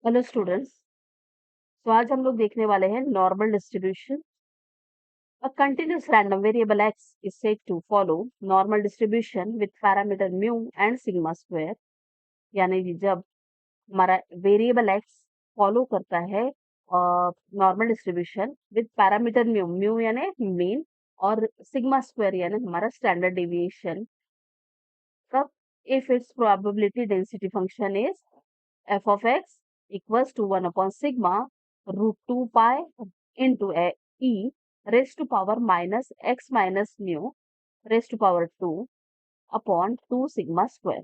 Hello students. तो आज हम लोग देखने वाले हैं normal distribution. A continuous random variable x is said to follow normal distribution with parameter mu and sigma square। यानी कि जब हमारा वेरिएबल x फॉलो करता है normal distribution with parameter mu, mu यानी मीन, और सिग्मा स्क्वायर यानी हमारा स्टैंडर्ड डेविएशन, तब if its probability density function is f of x equals to 1 upon sigma root 2 pi into a e raised to power minus x minus mu raised to power 2 upon 2 sigma square।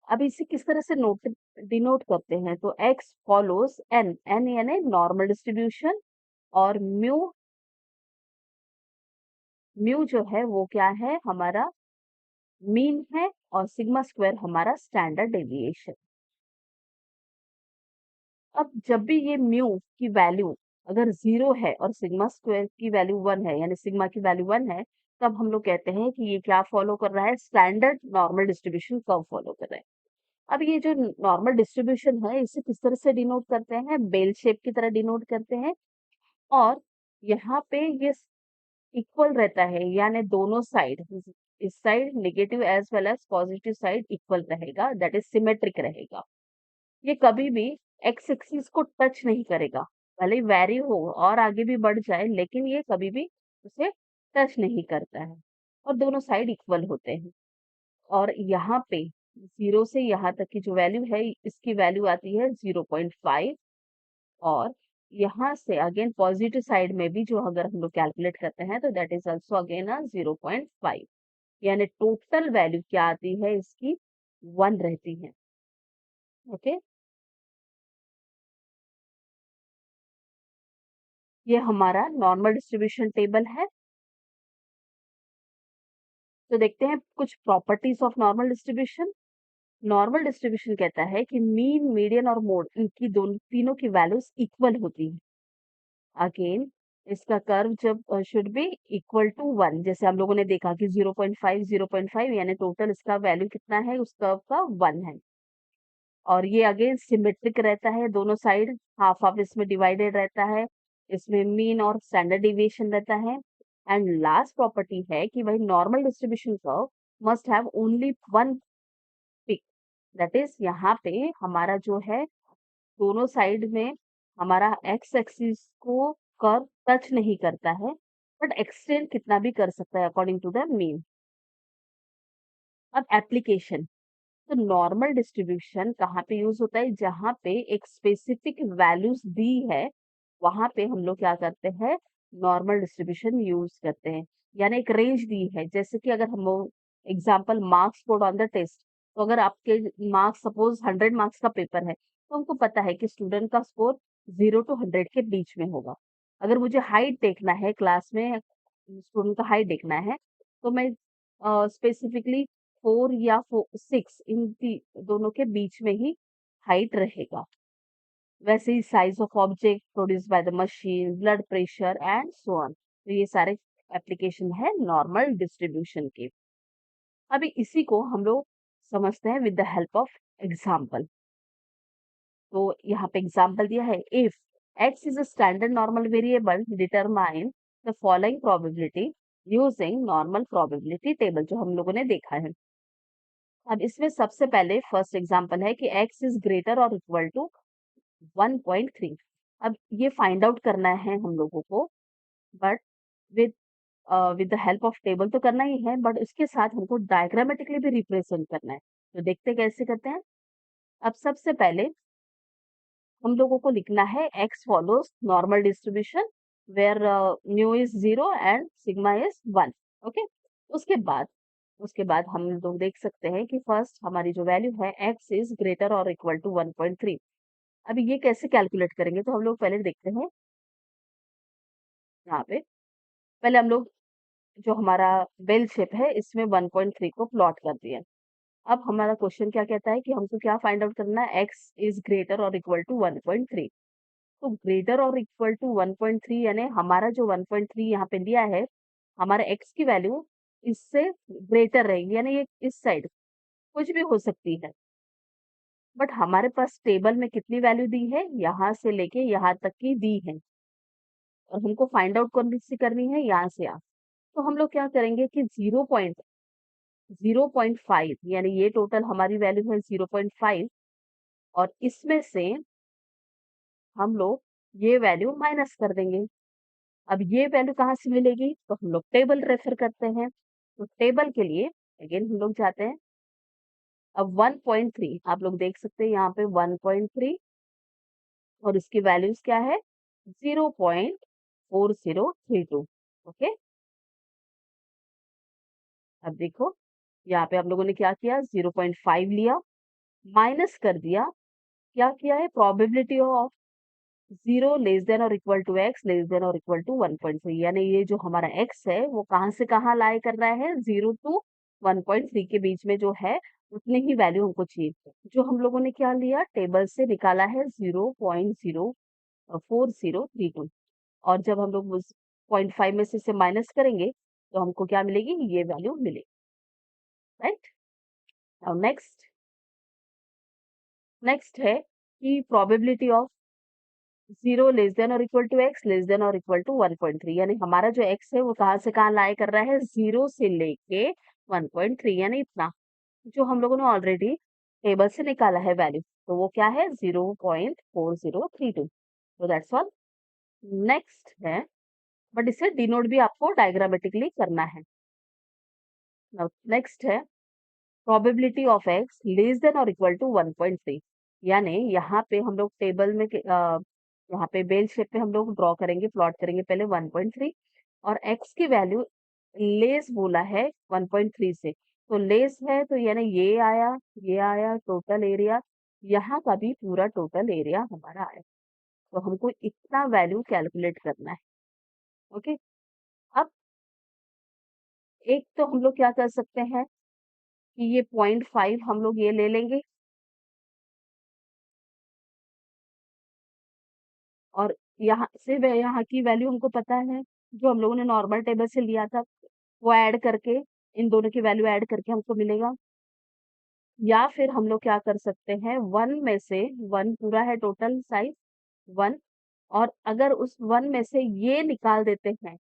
अब इसे किस तरह से note denote करते हैं, तो x follows n, n यानी normal distribution, और म्यू, म्यू जो है वो क्या है, हमारा मीन है, और सिग्मा स्क्वायर हमारा स्टैंडर्ड डेविएशन। अब जब भी ये म्यू की वैल्यू अगर 0 है और सिग्मा स्क्वायर की वैल्यू 1 है, यानी सिग्मा की वैल्यू 1 है, तब हम लोग कहते हैं कि ये क्या फॉलो कर रहा है, standard normal distribution curve follow कर रहा है। अब ये जो नॉर्मल डिस्ट्रीब्यूशन है, इसे किस तरह से डिनोट करते हैं, बेल शेप की तरह डिनोट करते हैं। और यहाँ पे ये इक्वल रहता है, यानी दोनों साइड, इस side negative as well as positive side equal रहेगा, दैट इज सिमेट्रिक रहेगा। ये कभी भी एक्स एक्सिस को टच नहीं करेगा, भले ही वेरी हो और आगे भी बढ़ जाए, लेकिन ये कभी भी उसे टच नहीं करता है, और दोनों साइड इक्वल होते हैं। और यहाँ पे 0 से यहाँ तक की जो वैल्यू है, इसकी वैल्यू आती है 0.5। और यहाँ से अगेन पॉजिटिव साइड में भी जो अगर हम लोग कैलकुलेट करते हैं, तो दैट इज ऑल्सो अगेन 0.5, यानी टोटल वैल्यू क्या आती है इसकी, 1 रहती है। ओके, ये हमारा नॉर्मल डिस्ट्रीब्यूशन टेबल है। तो देखते हैं कुछ properties of normal distribution. Normal distribution कहता है कि मीन, मीडियन और मोड, इनकी दोनों तीनों की वैल्यूज इक्वल होती है। अगेन इसका कर्व जब शुड बी इक्वल टू 1, जैसे हम लोगों ने देखा कि 0.5 यानी टोटल इसका वैल्यू कितना है, उस कर्व का 1 है। और ये अगेन सिमेट्रिक रहता है, दोनों साइड हाफ हाफ इसमें डिवाइडेड रहता है, इसमें मीन और स्टैंडर्ड डिविएशन रहता है। एंड लास्ट प्रॉपर्टी है कि भाई normal distribution curve must have only one peak, that is यहाँ पे हमारा जो है दोनों साइड में हमारा एक्स एक्सिस को कर्व टच नहीं करता है, बट एक्सटेंड कितना भी कर सकता है अकॉर्डिंग टू द मीन। अब एप्लीकेशन, तो नॉर्मल डिस्ट्रीब्यूशन कहाँ पे यूज होता है, जहाँ पे एक स्पेसिफिक वैल्यूज दी है, वहां पे हम लोग क्या करते हैं, नॉर्मल डिस्ट्रीब्यूशन यूज करते हैं। यानी एक रेंज दी है, जैसे कि अगर हम example marks scored on the test, तो अगर आपके मार्क्स सपोज 100 मार्क्स का पेपर है, तो हमको पता है कि स्टूडेंट का स्कोर 0 to 100 के बीच में होगा। अगर मुझे हाइट देखना है, क्लास में स्टूडेंट का हाइट देखना है, तो मैं स्पेसिफिकली 4 या 6, इन दोनों के बीच में ही हाइट रहेगा। वैसे ही size of object produce by the machine, blood pressure and so on, तो ये सारे एप्लीकेशन है नॉर्मल डिस्ट्रीब्यूशन के। अभी इसी को हम लोग समझते हैं with the help of example. तो यहाँ पे एग्जाम्पल दिया है, if x is a standard normal variable determine the following probability using normal probability table, जो हम लोगों ने देखा है। अब इसमें सबसे पहले फर्स्ट एग्जांपल है कि x इज ग्रेटर और इक्वल टू 1.3। अब ये फाइंड आउट करना है हम लोगों को, but with with the help of table तो करना ही है, बट उसके साथ हमको डायग्रामेटिकली भी रिप्रेजेंट करना है। तो देखते कैसे करते हैं। अब सबसे पहले हम लोगों को लिखना है x follows normal distribution where mu is 0 and sigma is 1। Okay, उसके बाद हम लोग देख सकते हैं कि फर्स्ट हमारी जो वैल्यू है x इज ग्रेटर और इक्वल टू 1.3। अभी ये कैसे कैलकुलेट करेंगे, तो हम लोग पहले देखते हैं। यहाँ पे पहले हम लोग जो हमारा बेल शेप है, इसमें 1.3 को प्लॉट कर दिया। अब हमारा क्वेश्चन क्या कहता है कि हमको क्या फाइंड आउट करना है, x इज ग्रेटर और इक्वल टू 1.3। तो ग्रेटर और इक्वल टू 1.3 यानी हमारा जो 1.3 यहाँ पे दिया है, हमारा x की वैल्यू इससे ग्रेटर रहेगी, यानी ये इस साइड कुछ भी हो सकती है। बट हमारे पास टेबल में कितनी वैल्यू दी है, यहाँ से लेके यहाँ तक की दी है, और हमको फाइंड आउट कौन सी करनी है, यहाँ से यहाँ। तो हम लोग क्या करेंगे कि 0.5 यानी ये टोटल हमारी वैल्यू है 0.5, और इसमें से हम लोग ये वैल्यू माइनस कर देंगे। अब ये वैल्यू कहाँ से मिलेगी, तो हम लोग टेबल रेफर करते हैं। तो टेबल के लिए अगेन हम लोग जाते हैं। अब 1.3 आप लोग देख सकते हैं यहाँ पे 1.3, और इसकी वैल्यूज क्या है, 0.4032। ओके, अब देखो यहाँ पे आप लोगों ने क्या किया, 0.5 लिया, माइनस कर दिया, क्या किया है, प्रोबेबिलिटी ऑफ 0 < x < 1.3, यानी ये जो हमारा x है वो कहाँ से कहाँ लाई कर रहा है, 0 to 1.3 के बीच में जो है, उतनी ही वैल्यू हमको चाहिए। जो हम लोगों ने क्या लिया, टेबल से निकाला है 0.04032, और जब हम लोग उस 0.5 में से इसे माइनस करेंगे तो हमको क्या मिलेगी, ये वैल्यू मिलेगी। राइट, नाउ नेक्स्ट है कि प्रोबेबिलिटी ऑफ 0 < x < 1.3, यानी हमारा जो x है वो कहाँ से कहाँ लाई कर रहा है, 0 से लेके 1.3, यानी इतना, जो हम लोगों ने ऑलरेडी टेबल से निकाला है वैल्यू, तो वो क्या है, 0.4032। तो दैट्स ऑल। नेक्स्ट है, बट इसे डिनोट भी आपको डायग्रामेटिकली करना है। नेक्स्ट है प्रोबेबिलिटी ऑफ x < 1.3, यानी यहाँ पे हम लोग टेबल में यहाँ पे बेल शेप पे हम लोग ड्रॉ करेंगे, प्लॉट करेंगे पहले 1.3, और x की वैल्यू लेस बोला है 1.3 से, तो लेस है तो यानी ये आया टोटल एरिया, यहाँ का भी पूरा टोटल एरिया हमारा आया, तो हमको इतना वैल्यू कैलकुलेट करना है। ओके, अब एक तो हम लोग क्या कर सकते हैं कि ये 0.5 हम लोग ये ले लेंगे, और यहाँ से यहाँ की वैल्यू हमको पता है, जो हम लोगों ने नॉर्मल टेबल से लिया था, वो ऐड करके, इन दोनों की वैल्यू ऐड करके हमको मिलेगा। या फिर हम लोग क्या कर सकते हैं, 1 में से 1 पूरा है टोटल साइज 1, और अगर उस 1 में से ये निकाल देते हैं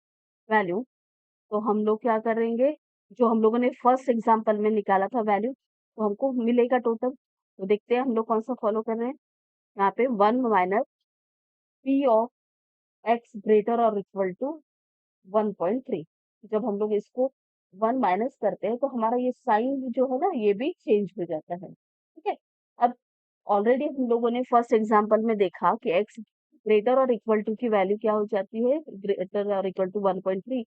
वैल्यू, तो हम लोग क्या करेंगे, जो हम लोगों ने फर्स्ट एग्जांपल में निकाला था वैल्यू, तो हमको मिलेगा टोटल। तो देखते हैं हम लोग कौन सा फॉलो कर रहे हैं। यहाँ पे 1 minus P of x greater और इक्वल टू 1.3, जब हम लोग इसको 1 माइनस करते हैं तो हमारा ये साइन जो है ना, ये भी चेंज हो जाता है। ठीक है, अब ऑलरेडी हम लोगों ने फर्स्ट एग्जांपल में देखा कि x ग्रेटर और इक्वल टू की वैल्यू क्या हो जाती है, ग्रेटर और इक्वल टू 1.3,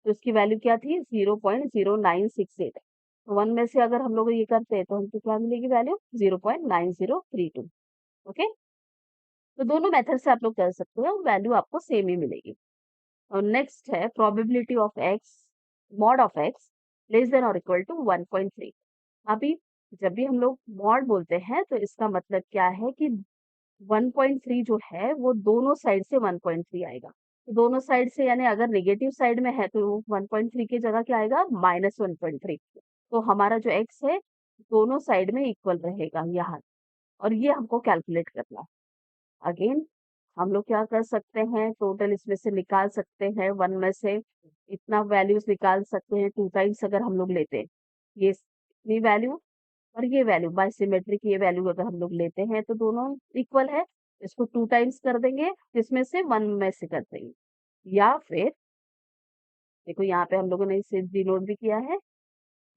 तो इसकी वैल्यू क्या थी, 0.0968। 1 में से अगर हम लोग ये करते हैं तो हमको क्या मिलेगी वैल्यू, 0.9032। ओके, तो दोनों मेथड से आप लोग कर सकते हो, वैल्यू आपको सेम ही मिलेगी। और नेक्स्ट है probability of x mod of x less than और इक्वल टू 1.3। अभी जब भी हम लोग मॉड बोलते हैं तो इसका मतलब क्या है कि 1.3 जो है वो दोनों साइड से 1.3 आएगा, तो दोनों साइड से, यानी अगर नेगेटिव साइड में है तो 1.3 की जगह क्या आएगा, -1.3। तो हमारा जो x है दोनों साइड में इक्वल रहेगा यहाँ, और ये हमको कैलकुलेट करना है। अगेन हम लोग क्या कर सकते हैं, टोटल इसमें से निकाल सकते हैं, 1 में से इतना वैल्यूज निकाल सकते हैं, 2 टाइम्स अगर हम लोग लेते हैं ये इतनी वैल्यू, और ये वैल्यू बाय सिमेट्रिक ये वैल्यू अगर हम लोग लेते हैं तो दोनों इक्वल है, इसको 2 टाइम्स कर देंगे, जिसमें से 1 में से कर देंगे। या फिर देखो यहाँ पे हम लोगों ने इसे डिनोट भी किया है,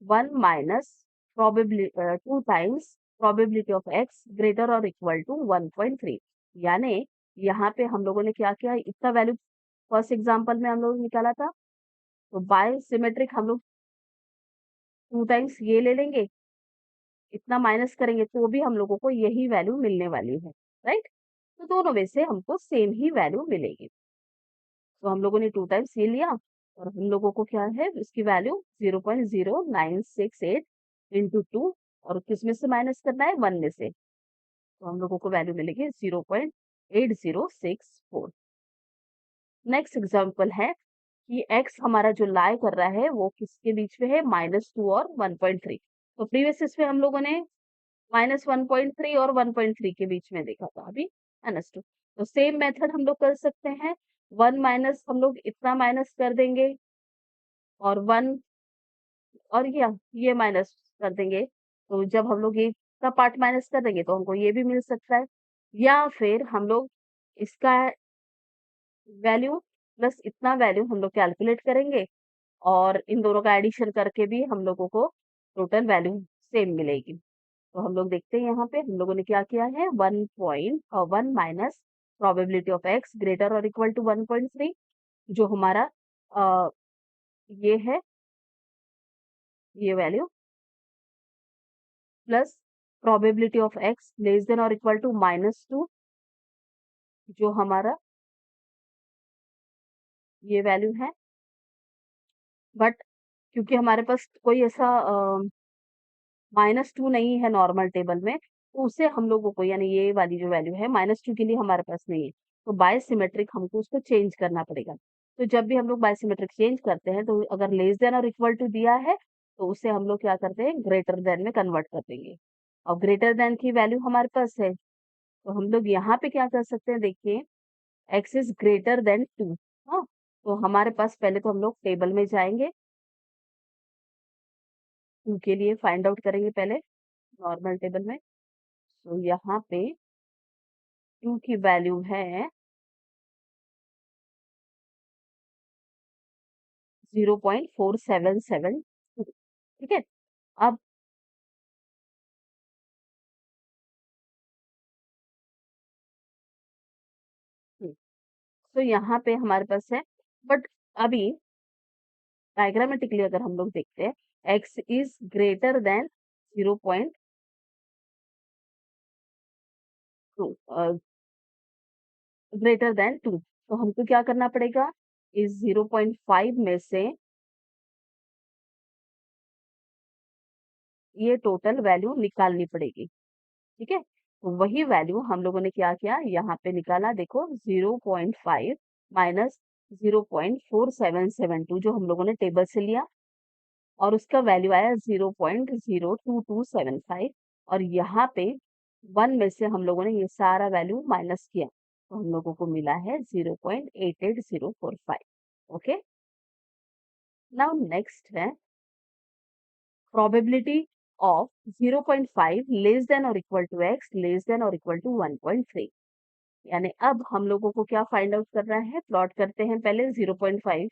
1 minus probability 2 times probability of x greater और इक्वल टू 1.3, यानी यहाँ पे हम लोगों ने क्या किया, इतना वैल्यू फर्स्ट एग्जांपल में हम लोग निकाला था, तो बाय सिमेट्रिक हम लोग 2 टाइम्स ये ले लेंगे, इतना माइनस करेंगे तो भी हम लोगों को यही वैल्यू मिलने वाली है। राइट, तो दोनों में से हमको सेम ही वैल्यू मिलेगी। तो हम लोगों ने 2 टाइम्स ये लिया, और हम लोगों को क्या है, इसकी वैल्यू 0.0968 इंटू 2, और किस में से माइनस करना है, 1 में से, तो हम लोगों को वैल्यू मिलेगी 0.8064। नेक्स्ट एग्जाम्पल है कि x हमारा जो लाई कर रहा है वो किसके बीच में है, -2 और 1.3। तो प्रीवियस इसमें हम लोगों ने -1.3 और 1.3 के बीच में देखा था अभी, अंडरस्टूड। तो सेम मेथड हम लोग कर सकते हैं, 1 माइनस हम लोग इतना माइनस कर देंगे और 1 और ये माइनस कर देंगे। तो जब हम लोग ये का पार्ट माइनस कर देंगे तो हमको ये भी मिल सकता है। या फिर हम लोग इसका वैल्यू प्लस इतना वैल्यू हम लोग कैलकुलेट करेंगे और इन दोनों का एडिशन करके भी हम लोगों को टोटल वैल्यू सेम मिलेगी। तो हम लोग देखते हैं यहाँ पे हम लोगों ने क्या किया है, 1 minus probability of x greater और इक्वल टू 1.3 जो हमारा अ, ये है, ये value plus probability of x less than और इक्वल टू -2 जो हमारा ये वैल्यू है। बट क्योंकि हमारे पास कोई ऐसा -2 नहीं है नॉर्मल टेबल में, तो उसे हम लोगों को यानी ये वाली जो वैल्यू है -2 के लिए हमारे पास नहीं है। तो बायसिमेट्रिक हमको उसको चेंज करना पड़ेगा। तो जब भी हम लोग बायसिमेट्रिक चेंज करते हैं तो अगर लेस देन और इक्वल टू दिया है, तो उसे हम लोग क्या करते हैं, ग्रेटर देन में कन्वर्ट कर देंगे। और ग्रेटर देन की वैल्यू हमारे पास है, तो हम लोग यहाँ पे क्या कर सकते हैं, देखिए एक्स इज ग्रेटर देन 2। हाँ, तो हमारे पास पहले तो हम लोग टेबल में जाएंगे, 2 के लिए फाइंड आउट करेंगे पहले नॉर्मल टेबल में। तो यहाँ पे 2 की वैल्यू है 0.4772। ठीक है। अब तो यहाँ पे हमारे पास है, बट अभी डायग्रामेटिकली अगर हम लोग देखते हैं, x is greater than 0.2, greater than 2, तो हमको क्या करना पड़ेगा, इस 0.5 में से ये टोटल वैल्यू निकालनी पड़ेगी। ठीक है। तो वही वैल्यू हम लोगों ने क्या किया, यहाँ पे निकाला, देखो 0.5 माइनस 0.4772 जो हम लोगों ने टेबल से लिया और उसका वैल्यू आया 0.02275 और यहाँ पे 1 में से हम लोगों ने ये सारा वैल्यू माइनस किया, तो हम लोगों को मिला है 0.88045। ओके। नाउ नेक्स्ट है प्रोबेबिलिटी ऑफ 0.5 लेस देन और equal to x less than और इक्वल टू 1.3। यानी अब हम लोगों को क्या फाइंड आउट करना है, प्लॉट करते हैं पहले। 0.5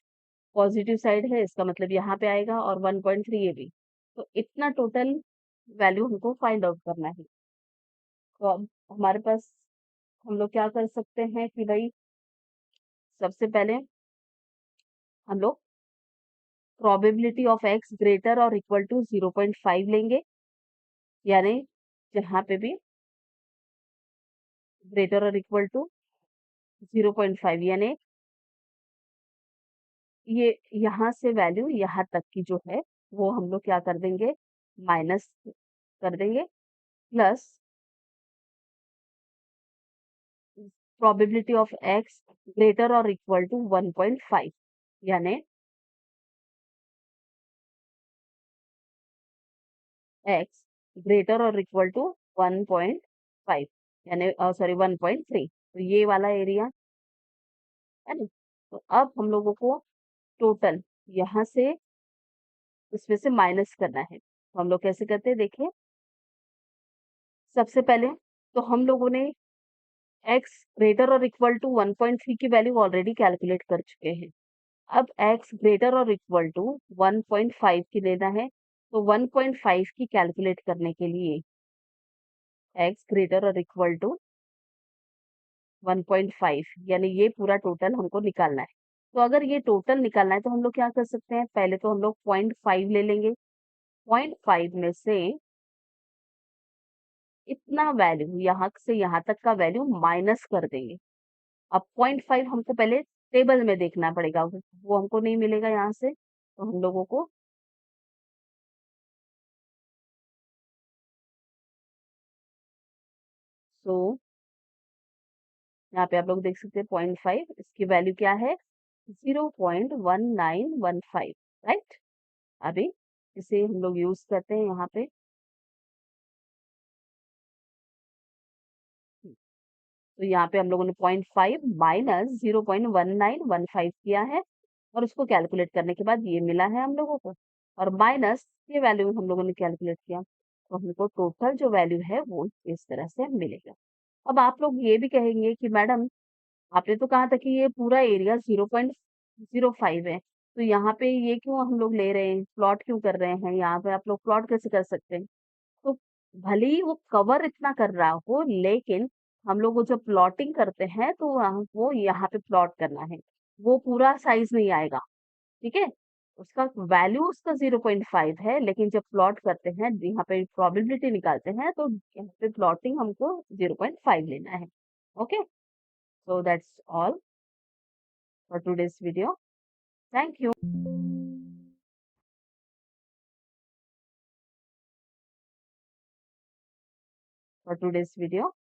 पॉजिटिव साइड है, इसका मतलब यहाँ पे आएगा और 1.3 ये भी। तो इतना टोटल वैल्यू हमको फाइंड आउट करना है। तो अब हमारे पास हम लोग क्या कर सकते हैं कि भाई सबसे पहले हम लोग प्रोबेबिलिटी ऑफ एक्स ग्रेटर और इक्वल टू 0.5 लेंगे, यानी जहाँ पे भी ग्रेटर और इक्वल टू 0.5 यानी ये यहाँ से वैल्यू यहाँ तक की जो है वो हम लोग क्या कर देंगे, माइनस कर देंगे, plus probability of x greater और इक्वल टू 1.5 यानी एक्स ग्रेटर और इक्वल टू 1.5 यानी सॉरी 1.3, तो ये वाला एरिया है ना। तो अब हम लोगों को टोटल यहाँ से इसमें से माइनस करना है, तो हम लोग कैसे करते हैं, देखिए सबसे पहले तो हम लोगों ने एक्स ग्रेटर और इक्वल टू 1.3 की वैल्यू ऑलरेडी कैलकुलेट कर चुके हैं। अब एक्स ग्रेटर और इक्वल टू 1.5 की लेना है, तो 1.5 की कैलकुलेट करने के लिए एक्स ग्रेटर और इक्वल टू 1.5 यानी ये पूरा टोटल हमको निकालना है। तो अगर ये टोटल निकालना है तो हम लोग क्या कर सकते हैं, पहले तो हम लोग 0.5 ले लेंगे, 0.5 में से इतना वैल्यू यहाँ से यहाँ तक का वैल्यू माइनस कर देंगे। अब 0.5 हमको पहले टेबल में देखना पड़ेगा, वो हमको नहीं मिलेगा यहाँ से, तो हम लोगों को सो यहाँ पे आप लोग देख सकते हैं 0.5, इसकी वैल्यू क्या है, 0.1915, राइट। अभी इसे हम लोग यूज करते हैं यहाँ पे तो यहाँ पे हम लोगों ने 0.5 माइनस 0.1915 किया है और उसको कैलकुलेट करने के बाद ये मिला है हम लोगों को और माइनस ये वैल्यू हम लोगों ने कैलकुलेट किया तो हमको टोटल जो वैल्यू है वो इस तरह से मिलेगा। अब आप लोग ये भी कहेंगे कि मैडम आपने तो कहा था कि ये पूरा एरिया 0.05 है, तो यहाँ पे ये क्यों हम लोग ले रहे हैं, प्लॉट क्यों कर रहे हैं? यहाँ पे आप लोग प्लॉट कैसे कर सकते हैं? तो भले ही वो कवर इतना कर रहा हो, लेकिन हम लोग वो जब प्लॉटिंग करते हैं तो वहाँ वो यहाँ पे प्लॉट करना है। वो पूरा साइज़ नहीं आएगा, ठीक है? उसका वैल्यू उसका 0.5 है, लेकिन जब प्लॉट करते हैं, यहाँ पे प्रोबेबिलिटी निकालते हैं, तो यहाँ पे प्लॉटिंग हमको 0.5 लेना है। Okay? So that's all for today's video. Thank you for today's video.